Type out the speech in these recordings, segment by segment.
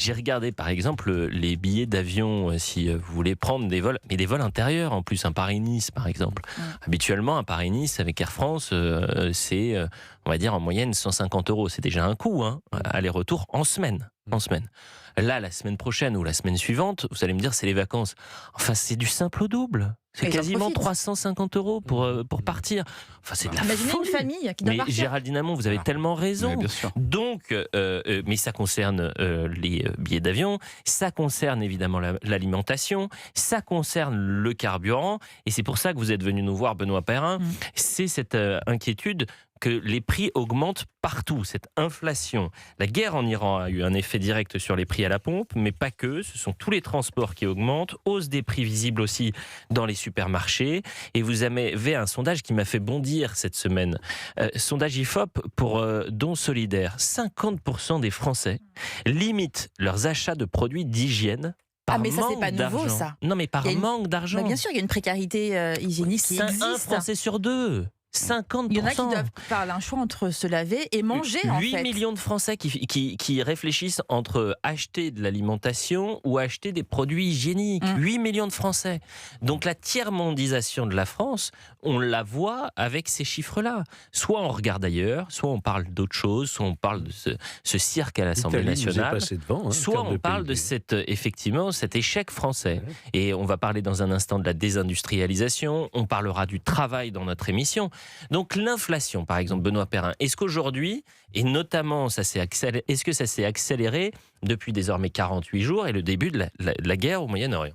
j'ai regardé par exemple les billets d'avion si vous voulez prendre des vols, mais des vols intérieurs en plus, un Paris-Nice par exemple. Habituellement, un Paris-Nice avec Air France, c'est, on va dire en moyenne 150 euros. C'est déjà un coût, hein, aller-retour en semaine. En semaine. Là, la semaine prochaine ou la semaine suivante, vous allez me dire c'est les vacances. Enfin, c'est du simple au double. C'est quasiment 350 euros pour partir. Enfin, c'est de la Imaginez folie. une famille qui doit Mais partir. Géraldine Amont, vous avez tellement raison. Mais bien sûr. Donc, mais ça concerne les billets d'avion, ça concerne évidemment l'alimentation, ça concerne le carburant, et c'est pour ça que vous êtes venu nous voir, Benoît Perrin. C'est cette inquiétude que les prix augmentent partout, cette inflation. La guerre en Iran a eu un effet direct sur les prix à la pompe, mais pas que, ce sont tous les transports qui augmentent, hausse des prix visible aussi dans les supermarchés, et vous avez un sondage qui m'a fait bondir cette semaine. Sondage IFOP pour dons solidaires. 50% des Français limitent leurs achats de produits d'hygiène par mais ça, c'est manque pas nouveau, d'argent. ça. Non, mais par manque d'argent. Bien sûr, il y a une précarité hygiénique qui C'est un existe. Français sur deux. 50%. Il y en a qui doivent faire un choix entre se laver et manger, 8 millions de Français qui réfléchissent entre acheter de l'alimentation ou acheter des produits hygiéniques. 8 millions de Français. Donc la tiers-mondisation de la France, on la voit avec ces chiffres-là. Soit on regarde ailleurs, soit on parle d'autre chose, soit on parle de ce cirque à l'Assemblée nationale, soit on parle de effectivement cet échec français. Et on va parler dans un instant de la désindustrialisation, on parlera du travail dans notre émission. Donc l'inflation, par exemple, Benoît Perrin, est-ce qu'aujourd'hui, et notamment est-ce que ça s'est accéléré depuis désormais 48 jours et le début de la guerre au Moyen-Orient ?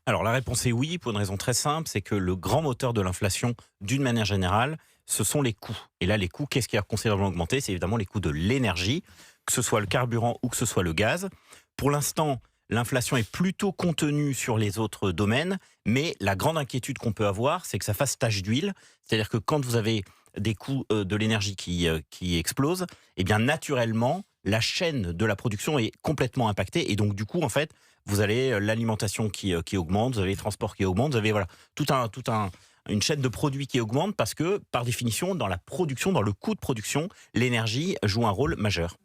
Alors la réponse est oui, pour une raison très simple, c'est que le grand moteur de l'inflation, d'une manière générale, ce sont les coûts. Et là, les coûts, qu'est-ce qui a considérablement augmenté ? C'est évidemment les coûts de l'énergie, que ce soit le carburant ou que ce soit le gaz. Pour l'instant, l'inflation est plutôt contenue sur les autres domaines, mais la grande inquiétude qu'on peut avoir, c'est que ça fasse tache d'huile. C'est-à-dire que quand vous avez des coûts de l'énergie qui explosent, eh bien naturellement, la chaîne de la production est complètement impactée. Et donc du coup, en fait, vous avez l'alimentation qui augmente, vous avez les transports qui augmentent, vous avez une chaîne de produits qui augmente parce que, par définition, dans la production, dans le coût de production, l'énergie joue un rôle majeur.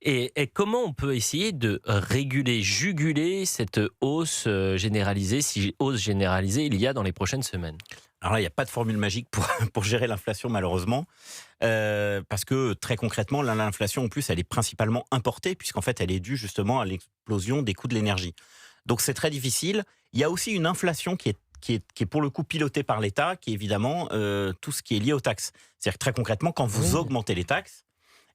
Et comment on peut essayer de réguler, juguler cette hausse généralisée, si hausse généralisée il y a dans les prochaines semaines ? Alors là, il n'y a pas de formule magique pour gérer l'inflation, malheureusement, parce que très concrètement, l'inflation, en plus, elle est principalement importée, puisqu'en fait, elle est due justement à l'explosion des coûts de l'énergie. Donc c'est très difficile. Il y a aussi une inflation qui est pour le coup pilotée par l'État, qui est évidemment tout ce qui est lié aux taxes. C'est-à-dire que très concrètement, quand vous augmentez les taxes,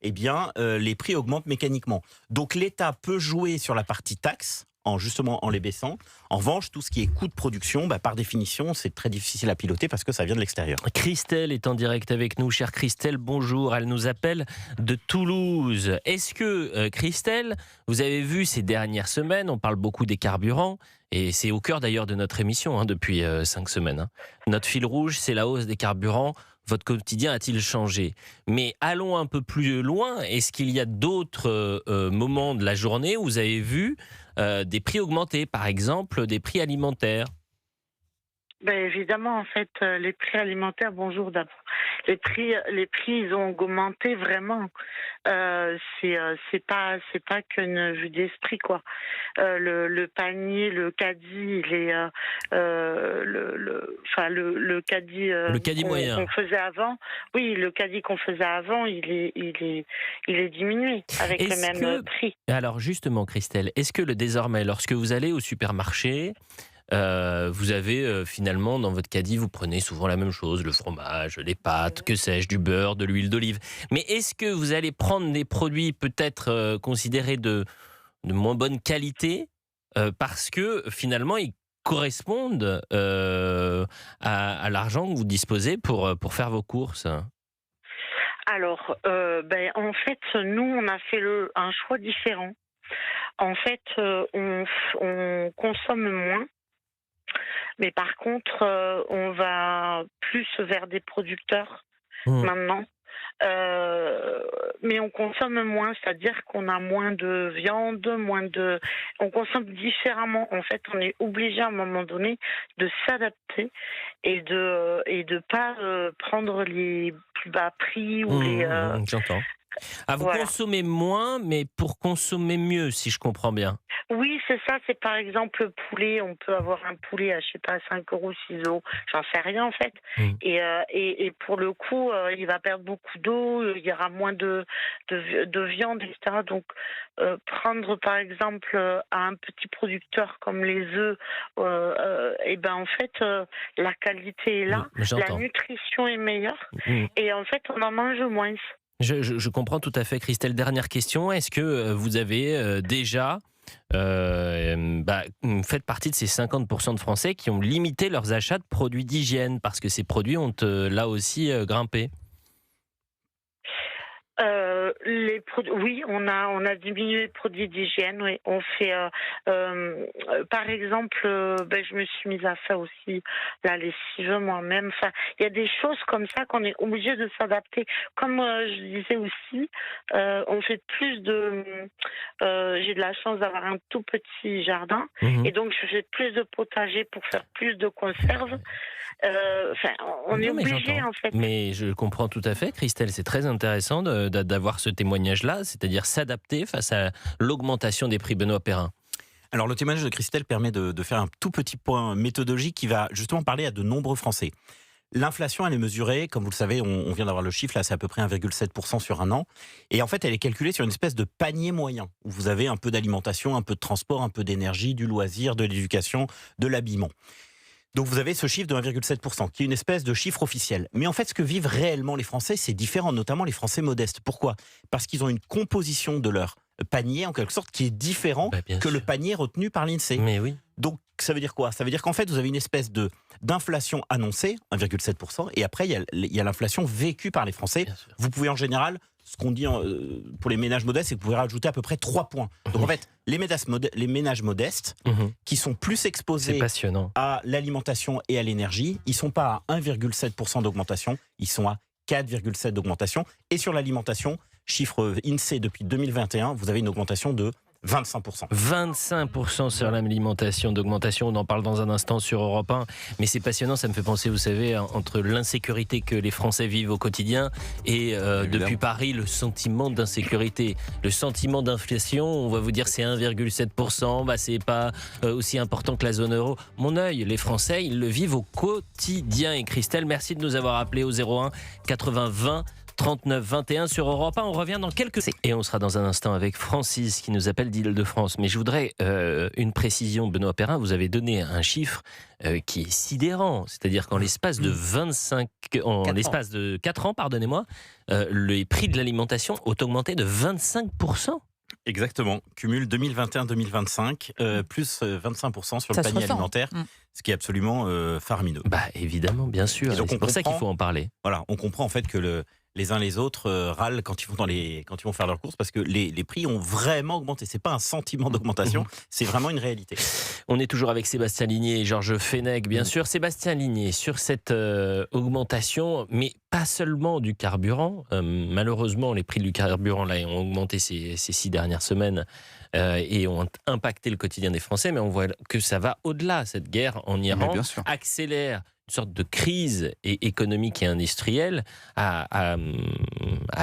eh bien, les prix augmentent mécaniquement. Donc l'État peut jouer sur la partie taxes, justement en les baissant. En revanche, tout ce qui est coût de production, par définition, c'est très difficile à piloter parce que ça vient de l'extérieur. Christelle est en direct avec nous. Chère Christelle, bonjour. Elle nous appelle de Toulouse. Est-ce que, Christelle, vous avez vu ces dernières semaines, on parle beaucoup des carburants, et c'est au cœur d'ailleurs de notre émission depuis 5 semaines. Notre fil rouge, c'est la hausse des carburants. Votre quotidien a-t-il changé ? Mais allons un peu plus loin. Est-ce qu'il y a d'autres moments de la journée où vous avez vu des prix augmenter, par exemple des prix alimentaires ? Évidemment, en fait, les prix alimentaires, bonjour d'abord. Les prix, ils ont augmenté vraiment. C'est pas qu'une vue d'esprit, quoi. Le panier, le caddie, il est le caddie. Le caddie moyen qu'on faisait avant. Oui, le caddie qu'on faisait avant, il est diminué avec le même prix. Alors justement, Christelle, est-ce que désormais, lorsque vous allez au supermarché, vous avez finalement dans votre caddie, vous prenez souvent la même chose, le fromage, les pâtes, que sais-je, du beurre, de l'huile d'olive. Mais est-ce que vous allez prendre des produits peut-être considérés de moins bonne qualité parce que finalement ils correspondent à l'argent que vous disposez pour faire vos courses ? Alors, en fait, nous, on a fait un choix différent. En fait, on consomme moins. Mais par contre, on va plus vers des producteurs maintenant. Mais on consomme moins, c'est-à-dire qu'on a moins de viande, on consomme différemment. En fait, on est obligé à un moment donné de s'adapter et de pas prendre les plus bas prix ou J'entends. Vous consommez moins, mais pour consommer mieux, si je comprends bien. Oui, c'est ça. C'est par exemple le poulet. On peut avoir un poulet à, je sais pas, 5 euros, 6 euros. J'en sais rien, en fait. Mm. Et pour le coup, il va perdre beaucoup d'eau. Il y aura moins de viande, etc. Donc, prendre par exemple à un petit producteur comme les œufs, et ben en fait, la qualité est là. Oui, La j'entends. nutrition est meilleure. Mm. Et en fait, on en mange moins. Je comprends tout à fait, Christelle. Dernière question. Est-ce que vous avez déjà faites partie de ces 50% de Français qui ont limité leurs achats de produits d'hygiène parce que ces produits ont là aussi grimpé? Oui, on a diminué les produits d'hygiène. Oui, on fait, par exemple, je me suis mise à faire aussi la lessive moi-même. Enfin, il y a des choses comme ça qu'on est obligé de s'adapter. Comme je disais aussi, on fait plus de. J'ai de la chance d'avoir un tout petit jardin, Mhm. et donc je fais plus de potager pour faire plus de conserves. On est Non, mais obligé j'entends. en fait. Mais je comprends tout à fait, Christelle. C'est très intéressant d'avoir ce témoignage-là, c'est-à-dire s'adapter face à l'augmentation des prix. Benoît Perrin. Alors le témoignage de Christelle permet de faire un tout petit point méthodologique qui va justement parler à de nombreux Français. L'inflation, elle est mesurée, comme vous le savez, on vient d'avoir le chiffre, là c'est à peu près 1,7% sur un an. Et en fait, elle est calculée sur une espèce de panier moyen, où vous avez un peu d'alimentation, un peu de transport, un peu d'énergie, du loisir, de l'éducation, de l'habillement. Donc vous avez ce chiffre de 1,7%, qui est une espèce de chiffre officiel. Mais en fait, ce que vivent réellement les Français, c'est différent, notamment les Français modestes. Pourquoi ? Parce qu'ils ont une composition de leur panier, en quelque sorte, qui est différent Bien que sûr. le panier retenu par l'INSEE. Mais oui. Donc ça veut dire quoi ? Ça veut dire qu'en fait, vous avez une espèce d'inflation annoncée, 1,7%, et après, il y a l'inflation vécue par les Français. Bien sûr. Vous pouvez en général, ce qu'on dit pour les ménages modestes, c'est que vous pouvez rajouter à peu près 3 points. Donc en fait, les ménages modestes, Mhm. qui sont plus C'est exposés passionnant. à l'alimentation et à l'énergie, ils ne sont pas à 1,7% d'augmentation, ils sont à 4,7% d'augmentation. Et sur l'alimentation, chiffre INSEE depuis 2021, vous avez une augmentation de 25%. 25% sur l'alimentation d'augmentation, on en parle dans un instant sur Europe 1, mais c'est passionnant, ça me fait penser, vous savez, entre l'insécurité que les Français vivent au quotidien et depuis Paris, le sentiment d'insécurité, le sentiment d'inflation, on va vous dire c'est 1,7%, c'est pas aussi important que la zone euro. Mon œil, les Français, ils le vivent au quotidien. Et Christelle, merci de nous avoir appelé au 01 80 20 39 21 sur Europe 1. On revient dans quelques... Et on sera dans un instant avec Francis qui nous appelle d'Île-de-France. Mais je voudrais une précision, Benoît Perrin. Vous avez donné un chiffre qui est sidérant. C'est-à-dire qu'en l'espace de 4 ans, pardonnez-moi, les prix de l'alimentation ont augmenté de 25%. Exactement. Cumul 2021-2025, plus 25% sur le Ça se panier ressent. alimentaire, ce qui est absolument faramineux. Évidemment, bien sûr. Et donc, C'est on pour ça qu'il comprend- faut en parler. Voilà, on comprend en fait que les uns les autres râlent quand ils vont faire leurs courses parce que les prix ont vraiment augmenté. C'est pas un sentiment d'augmentation, c'est vraiment une réalité. On est toujours avec Sébastien Ligné et Georges Fenech, bien sûr. Sébastien Ligné, sur cette augmentation, mais pas seulement du carburant. Malheureusement, les prix du carburant là, ont augmenté ces 6 dernières semaines et ont impacté le quotidien des Français. Mais on voit que ça va au-delà. Cette guerre en Iran bien sûr. accélère une sorte de crise économique et industrielle à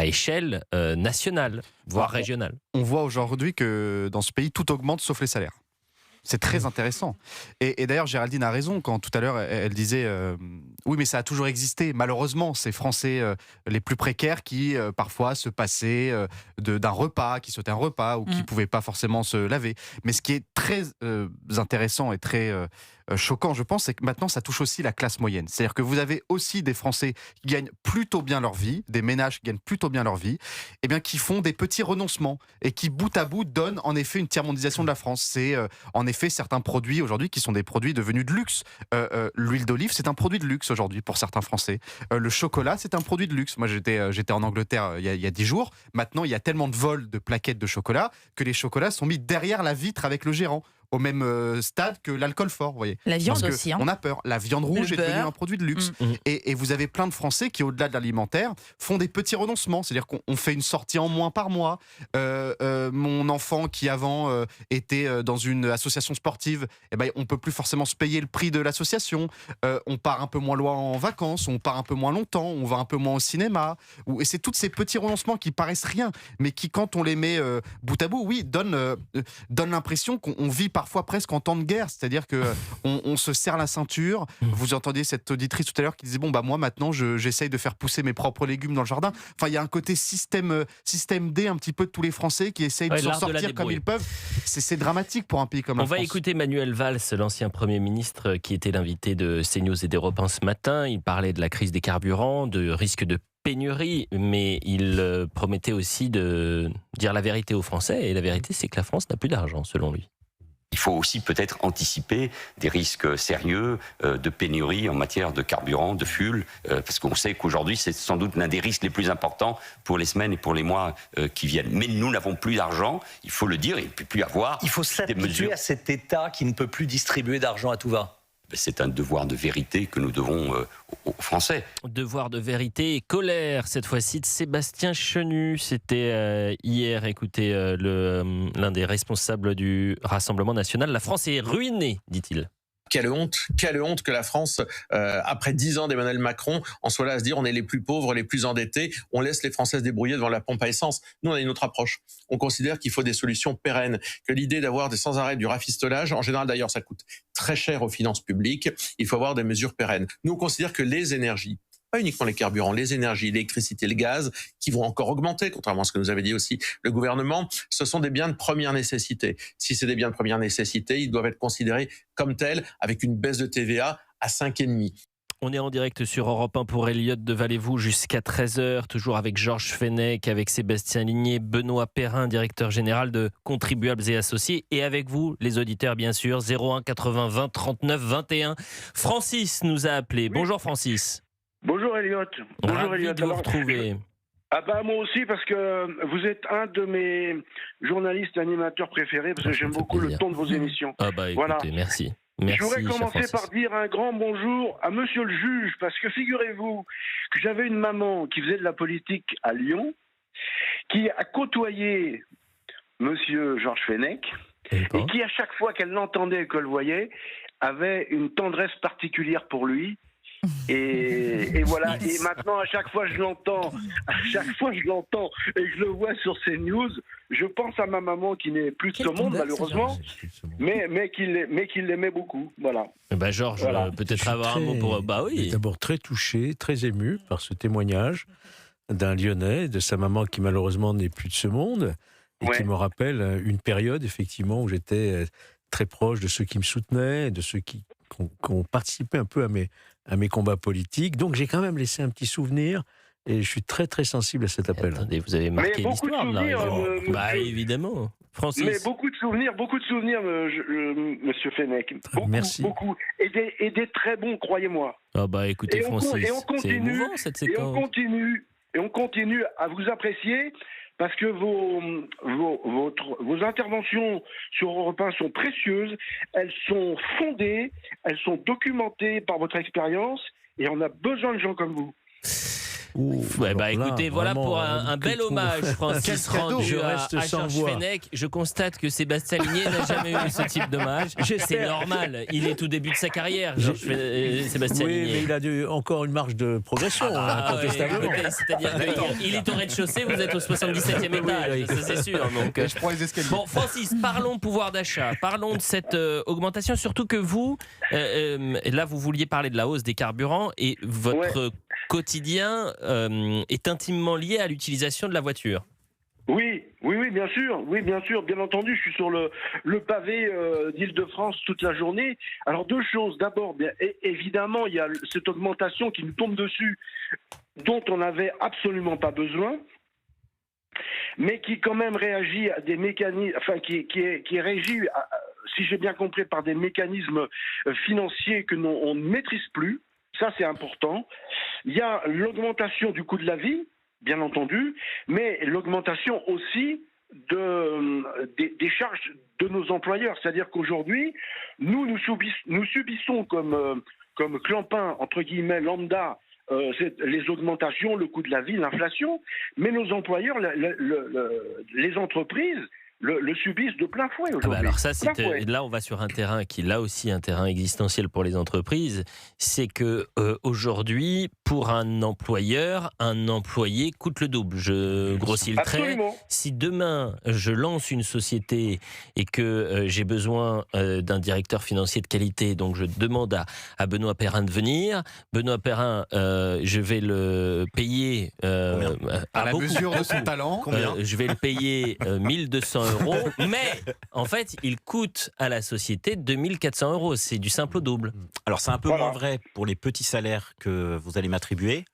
échelle nationale, voire régionale. On voit aujourd'hui que dans ce pays, tout augmente sauf les salaires. C'est très intéressant. Et d'ailleurs, Géraldine a raison quand tout à l'heure, elle disait oui, mais ça a toujours existé. Malheureusement, ces Français les plus précaires qui parfois se passaient d'un repas, qui sautaient un repas ou qui ne pouvaient pas forcément se laver. Mais ce qui est très intéressant et très choquant, je pense, c'est que maintenant, ça touche aussi la classe moyenne. C'est-à-dire que vous avez aussi des Français qui gagnent plutôt bien leur vie, des ménages qui gagnent plutôt bien leur vie, et bien qui font des petits renoncements et qui, bout à bout, donnent en effet une tiers-mondisation de la France. C'est en effet certains produits aujourd'hui qui sont des produits devenus de luxe. L'huile d'olive, c'est un produit de luxe aujourd'hui pour certains Français. Le chocolat, c'est un produit de luxe. Moi, j'étais en Angleterre il y a 10 jours. Maintenant, il y a tellement de vols de plaquettes de chocolat que les chocolats sont mis derrière la vitre avec le gérant. au même stade que l'alcool fort, vous voyez. La viande Parce que aussi. on a peur. La viande rouge Le est devenue beurre. un produit de luxe. Mm. Et vous avez plein de Français qui, au-delà de l'alimentaire, font des petits renoncements. C'est-à-dire qu'on fait une sortie en moins par mois. Mon enfant qui avant était dans une association sportive, eh ben, on peut plus forcément se payer le prix de l'association. On part un peu moins loin en vacances, on part un peu moins longtemps, on va un peu moins au cinéma. Et c'est tous ces petits renoncements qui paraissent rien, mais qui, quand on les met bout à bout, oui, donnent l'impression qu'on vit parfois presque en temps de guerre. C'est-à-dire que on se serre la ceinture. Vous entendiez cette auditrice tout à l'heure qui disait, bon, bah moi maintenant, j'essaye de faire pousser mes propres légumes dans le jardin. Enfin, il y a un côté système D un petit peu de tous les Français qui essayent de s'en l'art de la sortir comme débrouille. ils peuvent. C'est dramatique pour un pays comme la On va France. écouter Manuel Valls, l'ancien Premier ministre qui était l'invité de CNews et d'Europe 1 ce matin. Il parlait de la crise des carburants, de risque de pénurie, mais il promettait aussi de dire la vérité aux Français. Et la vérité, c'est que la France n'a plus d'argent, selon lui. Il faut aussi peut-être anticiper des risques sérieux de pénurie en matière de carburant, de fuel, parce qu'on sait qu'aujourd'hui, c'est sans doute l'un des risques les plus importants pour les semaines et pour les mois qui viennent. Mais nous n'avons plus d'argent, il faut le dire, il ne peut plus avoir. Il faut des s'habituer mesures. à cet État qui ne peut plus distribuer d'argent à tout va. C'est un devoir de vérité que nous devons aux Français. Devoir de vérité et colère, cette fois-ci, de Sébastien Chenu. C'était hier, écoutez, l'un des responsables du Rassemblement national. La France est ruinée, dit-il. Quelle honte que la France, après 10 ans d'Emmanuel Macron, en soit là à se dire on est les plus pauvres, les plus endettés, on laisse les Français se débrouiller devant la pompe à essence. Nous, on a une autre approche. On considère qu'il faut des solutions pérennes, que l'idée d'avoir sans arrêt du rafistolage, en général d'ailleurs ça coûte très cher aux finances publiques, il faut avoir des mesures pérennes. Nous, on considère que les énergies, pas uniquement les carburants, les énergies, l'électricité, le gaz, qui vont encore augmenter, contrairement à ce que nous avait dit aussi le gouvernement, ce sont des biens de première nécessité. Si c'est des biens de première nécessité, ils doivent être considérés comme tels, avec une baisse de TVA à 5,5. On est en direct sur Europe 1 pour Elliott de Valez-vous jusqu'à 13h, toujours avec Georges Fenech, avec Sébastien Ligné, Benoît Perrin, directeur général de Contribuables et Associés, et avec vous, les auditeurs bien sûr, 01 80 20 39 21. Francis nous a appelé. Oui. Bonjour Francis. Bonjour Elliot. Bonjour Ravi Elliot. de vous retrouver. Ah bah moi aussi parce que vous êtes un de mes journalistes animateurs préférés parce que Ça j'aime me fait beaucoup le plaisir. ton de vos émissions. Ah bah écoutez, Voilà. merci. Merci, Je voudrais cher commencer Francis. par dire un grand bonjour à monsieur le juge parce que figurez-vous que j'avais une maman qui faisait de la politique à Lyon qui a côtoyé monsieur Georges Fenech et qui à chaque fois qu'elle l'entendait et qu'elle le voyait avait une tendresse particulière pour lui. Et voilà. Et maintenant, à chaque fois je l'entends et que je le vois sur ces news, je pense à ma maman qui n'est plus de ce monde malheureusement, mais qui l'aimait beaucoup. Voilà. Bah Georges, Voilà. peut-être avoir un mot pour... Bah oui. D'abord très touché, très ému par ce témoignage d'un Lyonnais, de sa maman qui malheureusement n'est plus de ce monde, et Ouais. qui me rappelle une période effectivement où j'étais très proche de ceux qui me soutenaient, de ceux qui ont participé un peu à mes combats politiques. Donc j'ai quand même laissé un petit souvenir et je suis très très sensible à cet appel. Attendez, vous avez marqué beaucoup de l'histoire de la souvenirs, région. Bah monsieur. évidemment. Francis. Mais beaucoup de souvenirs, monsieur Fenech. Beaucoup, Merci. beaucoup. Et des très bons, croyez-moi. Ah bah écoutez Et on Francis, et on c'est continue, émouvant cette Et séquence. on continue à vous apprécier parce que vos interventions sur Europe 1 sont précieuses, elles sont fondées, elles sont documentées par votre expérience et on a besoin de gens comme vous. Ouais, bah écoutez, voilà pour un bel hommage, Francis, Quel cadeau. rendu Je à reste sans Georges voix. Fenech. Je constate que Sébastien Ligné n'a jamais eu ce type d'hommage. C'est normal, il est tout début de sa carrière, Sébastien Oui, Ligné. mais il a encore une marge de progression, incontestablement. Ouais, écoutez, c'est-à-dire qu'il est au rez-de-chaussée, vous êtes au 77e étage, ça c'est sûr. Donc, Je prends les escaliers. bon, Francis, parlons pouvoir d'achat, parlons de cette augmentation, surtout que vous, là vous vouliez parler de la hausse des carburants et votre quotidien est intimement lié à l'utilisation de la voiture. Oui, bien sûr, bien entendu, je suis sur le pavé d'Île-de-France toute la journée. Alors deux choses, d'abord, bien évidemment, il y a cette augmentation qui nous tombe dessus, dont on n'avait absolument pas besoin, mais qui quand même réagit à des mécanismes, enfin qui est régi, si j'ai bien compris, par des mécanismes financiers que on ne maîtrise plus. Ça, c'est important. Il y a l'augmentation du coût de la vie, bien entendu, mais l'augmentation aussi des charges de nos employeurs. C'est-à-dire qu'aujourd'hui, nous subissons comme clampin, entre guillemets, lambda, les augmentations, le coût de la vie, l'inflation, mais nos employeurs, les entreprises, le subissent de plein fouet aujourd'hui. Alors ça, là, on va sur un terrain qui est là aussi un terrain existentiel pour les entreprises. C'est que aujourd'hui, pour un employeur, un employé coûte le double. Je grossis le trait. Absolument. Si demain, je lance une société et que j'ai besoin d'un directeur financier de qualité, donc je demande à Benoît Perrin de venir. Benoît Perrin, je vais le payer à la mesure de son talent. Je vais le payer 1200 €, mais en fait, il coûte à la société 2400 €. C'est du simple au double. Alors, c'est un peu moins vrai pour les petits salaires que vous allez m'attribuer.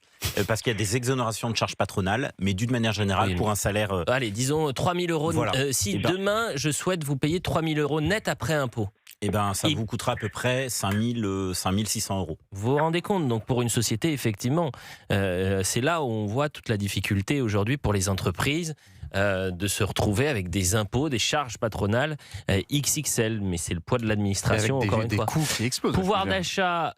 Parce qu'il y a des exonérations de charges patronales, mais d'une manière générale, pour un salaire... Allez, disons 3000 €. Voilà. Si demain, je souhaite vous payer 3000 € net après impôt. Eh ben, ça vous coûtera à peu près 5600 €. Vous vous rendez compte, donc pour une société, effectivement, c'est là où on voit toute la difficulté aujourd'hui pour les entreprises de se retrouver avec des impôts, des charges patronales XXL, mais c'est le poids de l'administration, encore une fois. Des coûts qui explosent. Pouvoir d'achat,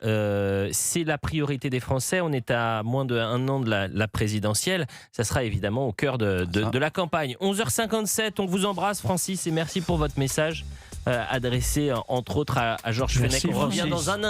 c'est la priorité des Français. On est à moins d'un an de la présidentielle. Ça sera évidemment au cœur de la campagne. 11h57, on vous embrasse, Francis, et merci pour votre message adressé entre autres à Georges Fenech. On revient dans un instant.